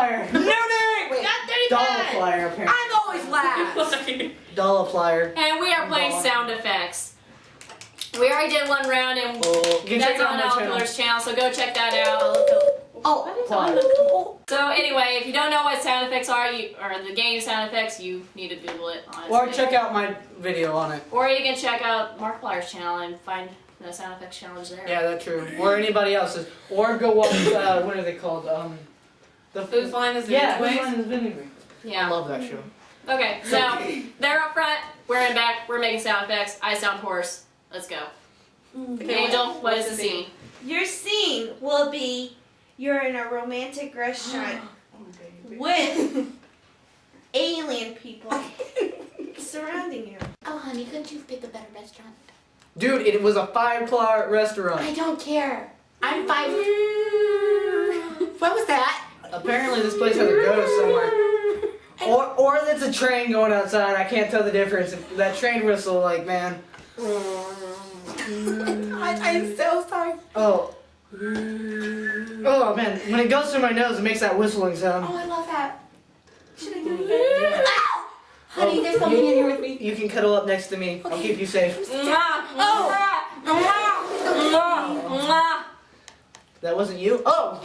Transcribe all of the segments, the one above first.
Dolliplier. Nudie! Wait. Got 35! Dolliplier, apparently. I'm always last! Dolliplier. And we are playing sound effects. We already did one round, and Oh, you can check that's out on my channel. Alpillar's channel, so go check that out. Oh, Plier. So anyway, if you don't know what sound effects are, or the game sound effects, you need to Google it, honestly. Or check out my video on it. Or you can check out Markiplier's channel and find the sound effects challenge there. Yeah, that's true. Or anybody else's. Or go watch, what are they called? The Who's Flying the Yeah, Vinny Who's Waves? Line is Vinny Wing. I Yeah. love that show. Okay, so they're up front, we're in back, we're making sound effects. I sound hoarse. Let's go. Angel, what is the scene? Your scene will be you're in a romantic restaurant with alien people surrounding you. Oh, honey, couldn't you pick a better restaurant? Dude, it was a 5-star restaurant. I don't care. I'm 5. What was that? Apparently this place has a ghost somewhere. Or there's a train going outside. I can't tell the difference. That train whistle, like, man. I'm so sorry. Oh. Oh, man. When it goes through my nose, it makes that whistling sound. Oh, I love that. Should I do it again? Ow! Honey, there's something in here with me. You can cuddle up next to me. I'll keep you safe. That wasn't you? Oh!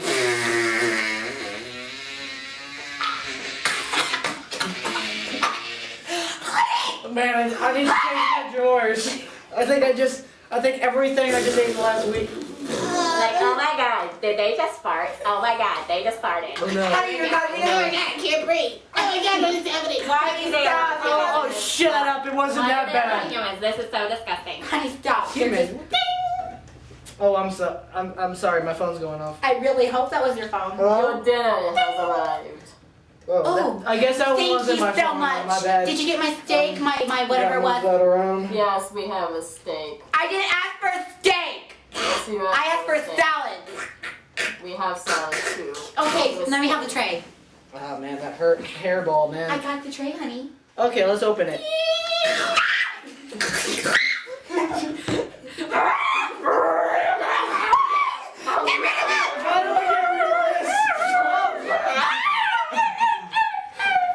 Man, I need to change my drawers. I think everything I just ate last week. Like, oh my god, did they just fart? Oh my god, they just farted. Oh no. Honey, you're not the only. I can't breathe. Oh my god, what is happening? Why are you there? Oh, shut up. It wasn't that bad. Humans, this is so disgusting. Honey, stop. Human. Oh, I'm sorry. My phone's going off. I really hope that was your phone. Hello? dinner has arrived. Oh, I guess that Thank wasn't you my so phone. much. My bad. Did you get my steak? my whatever Yeah, it move was? that around. Yes, we have a steak. I didn't ask for a steak. Yes, you I asked for a steak. salad. We have salad too. Okay, let me have the tray. Oh man, that hurt hairball, I man. got the tray, honey. Okay, let's open it.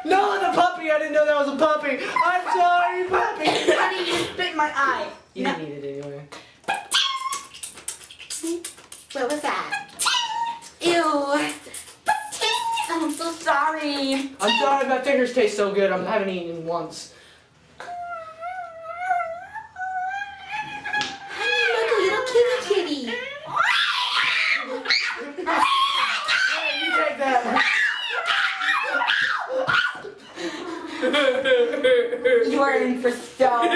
No, the puppy! I didn't know that was a puppy. I'm sorry, puppy. Honey, you spit in my eye. You didn't need it anyway. What was that? Ew. I'm so sorry. I'm sorry, my fingers taste so good. I haven't eaten once. Honey, look, a little kitty kitty. Hey, you take that. You are in for so much.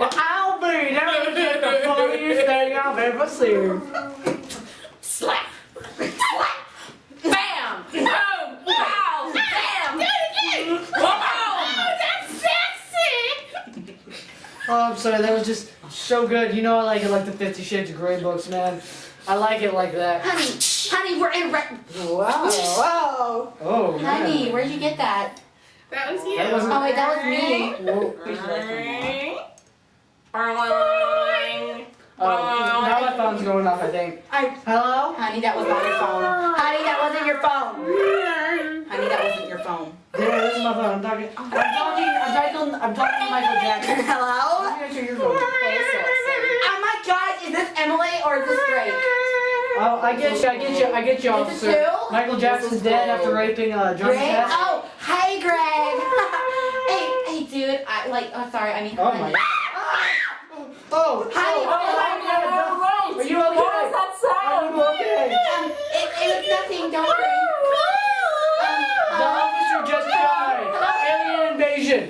Well, I'll be. That was just the funniest thing I've ever seen. Slap! Slap! Bam! Boom! Wow! Bam! Do it again! Wow! That's sexy! Oh, I'm sorry. That was just so good. You know I like it like the 50 Shades of Grey books, man. I like it like that. Honey, we're in Wow. Wow. Oh, man. Honey, where'd you get that? That was you. That wasn't- Oh wait, that was me. Whoa, please don't. Boing. Now my phone's going off, I think. Hello? Honey, that was not your phone. Honey, that wasn't your phone. Honey, that wasn't your phone. Yeah, this is my phone. I'm talking to Michael Jackson. Hello? Let me answer your phone. Oh my god, is this Emily or is this Drake? Oh, I get you, Is officer. it who? Michael Jackson's dead after raping Johnny Greg? Cash. Oh, hey Greg. hey dude, sorry, I mean, Oh honey. my god. Oh, Honey, Are you okay? What was that sound? Are you okay? It was nothing, don't worry. The officer just died. Alien invasion.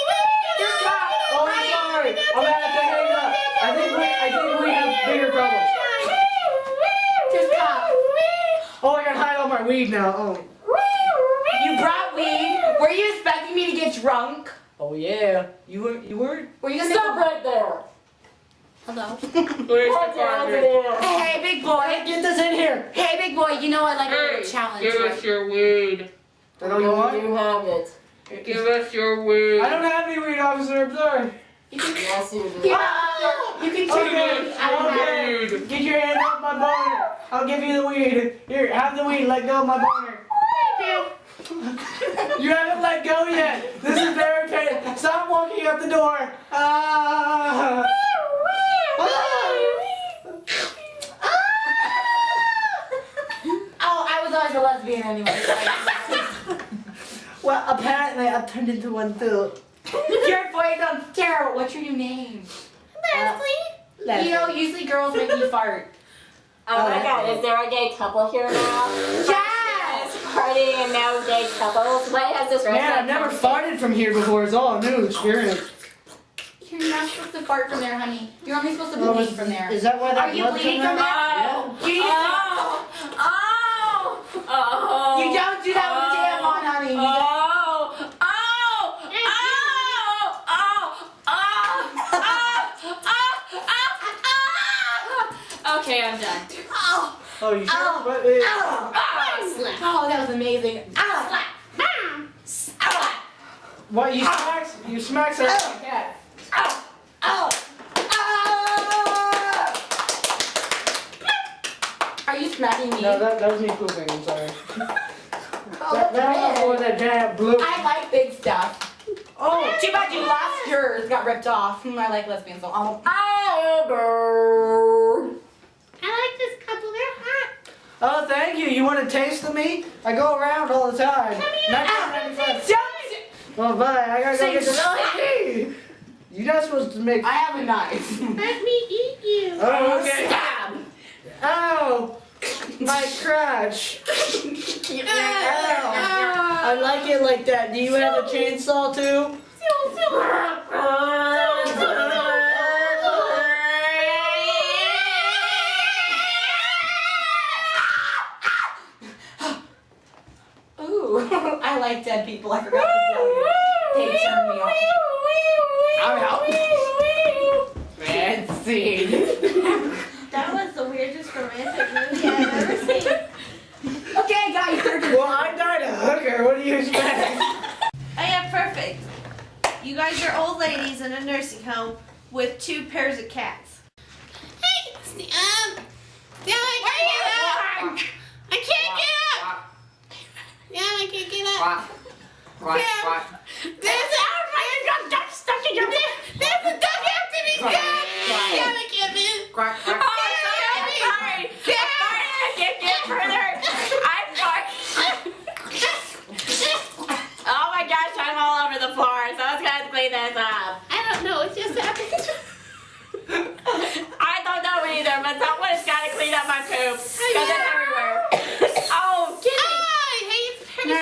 Oh, I'm sorry. I'm gonna have to hang up. I think we have bigger problems. Just stop. Oh, I gotta hide all my weed now. Oh. You brought weed. Were you expecting me to get drunk? Oh yeah. You were. Were you gonna Stop right there! Hello? Put your hands in the air. Hey, big boy. Get this in here. Hey, big boy. You know I like a little challenge, right? your weed. That all you want? You have it. Give us your weed. I don't have any weed, officer. I'm sorry. Yes, you do. Yeah. You can chew me. I don't matter. Okay. Get your hand off my boner. I'll give you the weed. Here, have the weed. Let go of my boner. You haven't let go yet. This is very painful. Stop walking out the door. Ah. Oh, I was always a lesbian anyway. Well, apparently I've turned into one too. Your voice sounds terrible. What's your new name? Leslie. You know, usually girls make me fart. Oh my god, is there a gay couple here now? Yes! Party and now gay couples. What has this Man, restaurant I've never come- farted from here before. It's all a new experience. You're not supposed to fart from there, honey. You're only supposed to Oh, bleed from there. Is that why that Are you blood's bleeding coming from out? there? Oh, You need to- oh. You don't do that with a tampon, honey. You don't- Okay, I'm done. Oh, you sure? Oh. What, Oh, that was amazing. what you smacks? You smacks her like a cat. Are you smacking me? No, that was me pooping. I'm sorry. Oh, That was before red. that giant blue. I like big stuff. Oh, Too bad you lost yours. Got ripped off. I like lesbians, so I'll. I like this couple. They're hot. oh, thank you. You want a taste of me? I go around all the time. Come here. 1995. Well, bye. I gotta go get the. Hey! You're not supposed to make. I have a knife. Let me eat you. Oh, okay. Stab. Ow! My crotch. Oh. I like it like that. Do you have a chainsaw too? Ooh, I like dead people. I forgot to tell you. They turn me on. I'm out. Fancy. That was the weirdest romantic movie I've ever seen. Okay, guys, Well, I died a hooker. What do you expect? I am perfect. You guys are old ladies in a nursing home with 2 pairs of cats. Hey, yeah, I can't get up. I can't get up. Yeah, I can't get up. There's a duck stuck in your bed. There's a duck after me, Sam. Yeah, I can't be. Oh, I'm sorry. I can't get further. I'm sorry. Oh my gosh, I'm all over the floor. Someone's got to clean this up. I don't know. It just happened. I don't know either, but someone's got to clean up my poop. Because it's everywhere. Oh, kitty. Hey, it's Percy.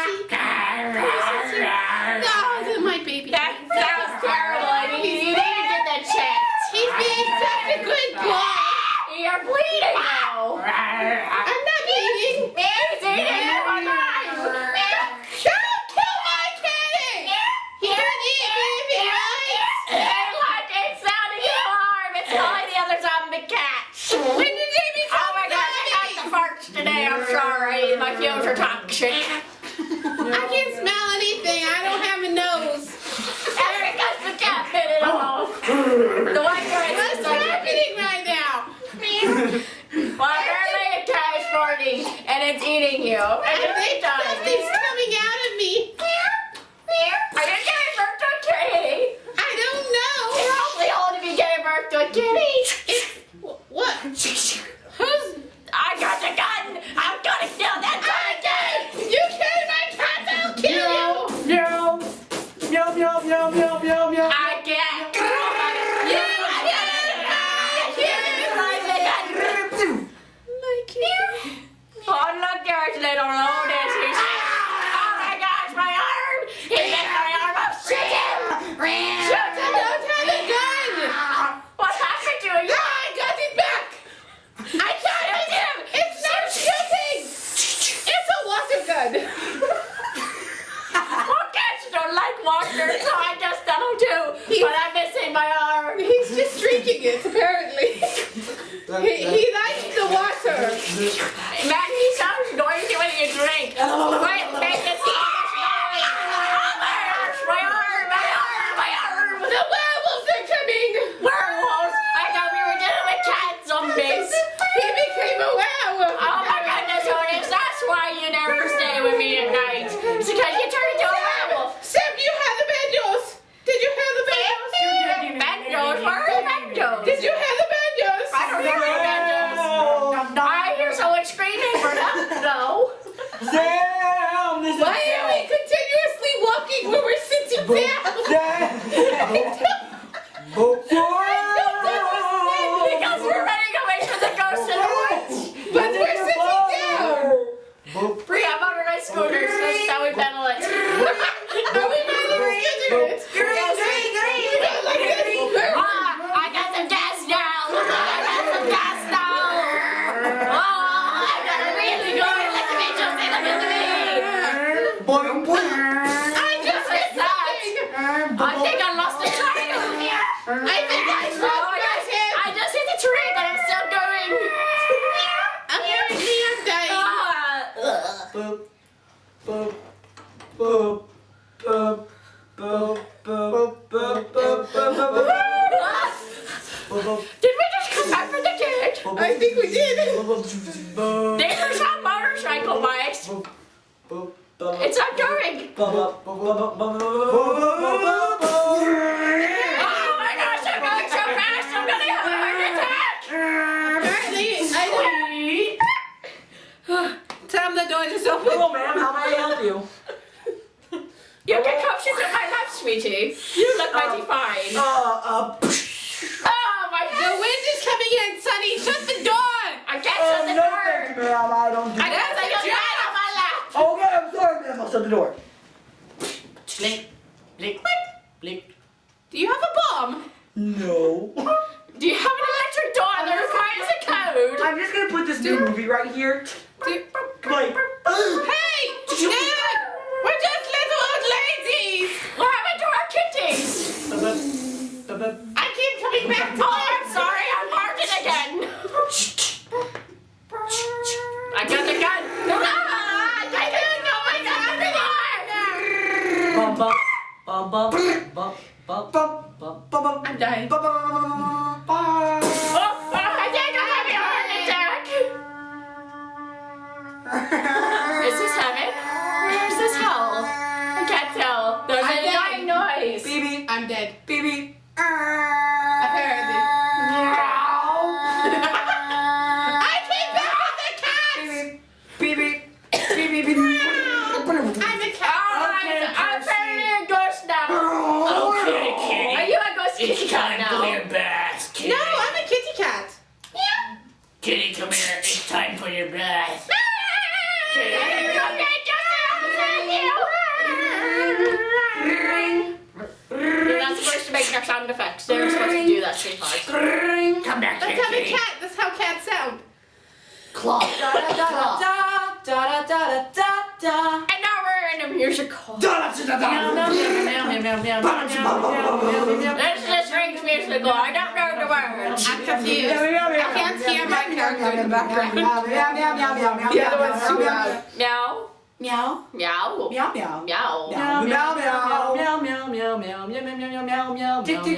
Oh, that's my baby. That sounds terrible. I mean, you need to get that checked. He's being such a good boy. You're bleeding now. I'm not bleeding. He's eating it. Oh my Don't kill my kitty. He can't eat me if he likes. It's sounding alarm. It's calling the other zombie cat. When did they become Oh my gosh, I got the farts today. I'm sorry. My fumes are toxic. I can't smell anything. I don't have a nose. That's because the cat bit it off. The white guy What's happening right now? Well, apparently a cat is farting and it's eating you. And I it's think done. something's coming out of me. Are you giving birth to a kitty? I don't know. You're awfully old to be giving birth to a kitty. What? I got the gun. I'm gonna kill that kitty. You killed my cat. I'll kill you. Meow. Meow, meow, meow, meow, meow, meow. I can't. Oh, look, there's little Lotus. Oh my gosh, my arm! He hit my arm. Oh, shoot him! Shoot him! Don't have the gun. What happened to you? I got it back. I shot him. It's not shooting. It's a water gun. Well, cats don't like water, so I just don't do. But I'm missing my arm. He's just drinking it, apparently. He likes the water. Matt, he sounds noisy when you drink. Wait, make this noise. Oh, my arm, my arm, my arm, my arm. The werewolves are coming. Werewolves? I thought we Because we're running away from the ghost in the woods. But we're sitting down. Bria, motorized scooters. That's how we pedal it. Are we riding scooters? I got some gas now. I got some gas now. Oh, I got a really good electric in the middle of me. I just missed something. I think I lost the train over here. I think I Oh, I just hit the tree, but I'm still going. Apparently I'm dying. Did we just come back from the dead? I think we did. There's our motorcycle bikes. It's not going. Oh my gosh, I'm going so fast. I'm gonna have a heart attack. Apparently, Tom, the door just opened. Hello, ma'am. How may I help you? You can come sit in my lap, sweetie. You look mighty fine. Oh my The wind is coming in, Sonny. Shut the door. I can't shut the no, door. thank you, ma'am. I don't do I that. don't think you'll get on my lap. Okay, I'm sorry, ma'am. I'll shut the door. Blink, blink, blink. Do you have a bomb? No. Do you have an electric door that requires a code? I'm just gonna put this new movie right here. Like, Hey, Dad, we're just little old ladies. What happened to our kitties? I keep coming back to Oh, I'm sorry, I'm barking again. I got the gun. Ah, I didn't know my gun bum bum bum bum bum bum bum bum bum. I'm dying. Oh, I think I'm having a heart attack. Is this heaven? Is this hell? I can't tell. There's I'm an annoying noise. Baby, I'm dead. baby. Apparently. I came back as a cat. Baby, baby, baby. I'm a cat. I'm apparently a ghost now. Okay, kitty. Are you a ghost It's kitty cat time for now? your bath, kitty. No, I'm a kitty cat. Kitty, come here. It's time for your bath. Kitty. You're not supposed to make no sound effects. They're supposed to do that, sweetheart. Come back That's here, how a kitty. cat. That's how cats sound. Claw. And now we're in a musical. This is a strange musical. I don't know the words. I'm confused. I can't hear my character in the background. The other one's too loud. Meow. Meow. Meow. Meow meow. Meow. Meow meow meow. Tick, tick.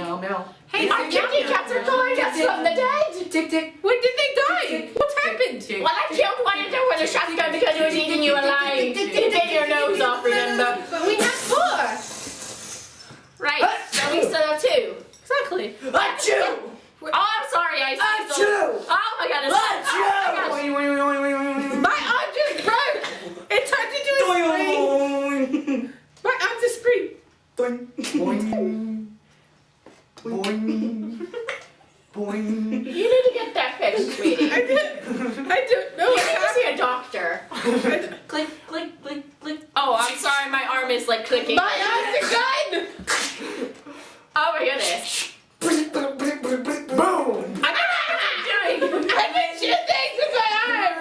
Hey, our kitty cats are calling us from the dead. Tick tick. When did they die? What happened? Well, I killed one of them with a shotgun because it was eating you alive. It bit your nose off, remember? But we have 4. Right, so we still have 2. Exactly. Achoo! Oh, I'm sorry, I see. Achoo! Oh my goodness. Oh my gosh. My arm just broke. It turned into a spring. My arm's a spring. You need to get that fixed, sweetie. I don't know You what need to happened. see a doctor. Click click click click. Oh, I'm sorry, my arm is like clicking. My arm's a gun. Oh my goodness. Boom. I don't know what I'm doing. I can shoot things with my arm.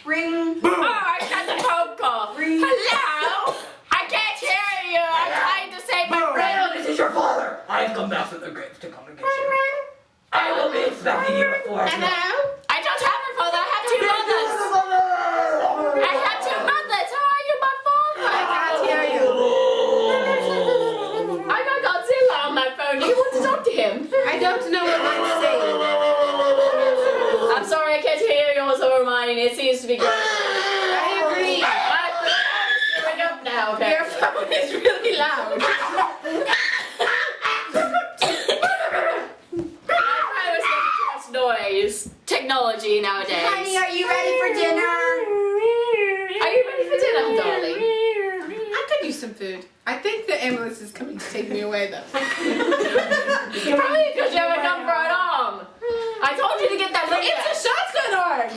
Ring. Oh, I got the phone call. Hello? I can't hear you. I'm trying to save my friend. This is your father. I have come back from the grave to come and get you. I will be expecting you at 4 o'clock. Hello? I don't have a father. I have 2 mothers. I have 2 mothers. How are you, my father? I can't hear you. I got Godzilla on my phone. Do you want to talk to him? I don't know what I'm saying. I'm sorry, I can't hear yours or mine. It seems to be good. I agree. My phone is going up now. Your phone is really loud. Noise. Technology nowadays. Honey, are you ready for dinner? Are you ready for dinner, darling? I could use some food. I think the ambulance is coming to take me away though. Probably because you haven't come for an arm. I told you to get that. It's a shotgun arm.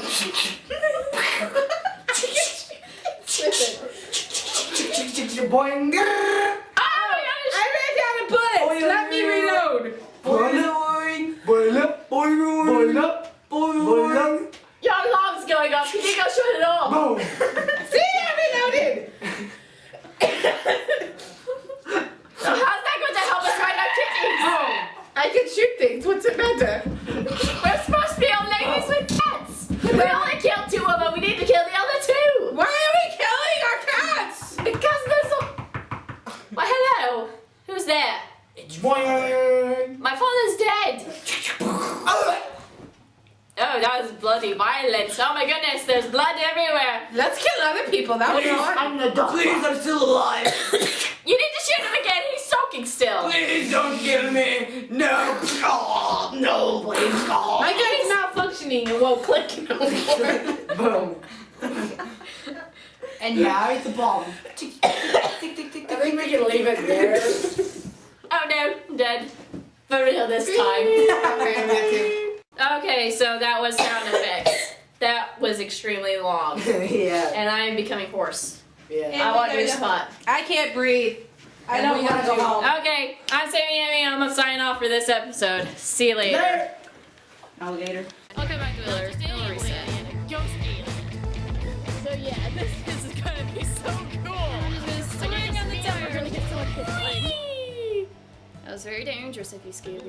Boing. Oh, I ran down a bullet. Let me reload. Boing. Boing up. Boing up. Boing up. Your alarm's going off. You think I'll shut it off? Boom. See, I reloaded. So how's that going to help us find our kitties? I can shoot things. What's it matter? We're supposed to be old ladies with cats. We only killed 2 of them. We need to kill the other 2. Why are we killing our cats? Because there's a... Well, hello. Who's there? Boing. My father's dead. Oh, that was bloody violence. Oh my goodness, there's blood everywhere. Let's kill other people. That was fun. I'm the doctor. Please, I'm still alive. You need to shoot him again. He's soaking still. Please don't kill me. No. Oh, no, please. Oh. My gun is malfunctioning. It won't click no more. Boom. And now it's a bomb. I think we can leave it there. Oh no, I'm dead. For real this time. Okay, so that was sound effects. That was extremely long. Yeah. And I am becoming hoarse. Yeah. I want your spot. I can't breathe. I And don't we want gotta to. go home. Okay, I'm Sammy Amy. I'm gonna sign off for this episode. See you later. Alligator. I'll come back to it later. No reset. So yeah, this is gonna be so cool. Swing on the tire. That was very dangerous if you Scooby.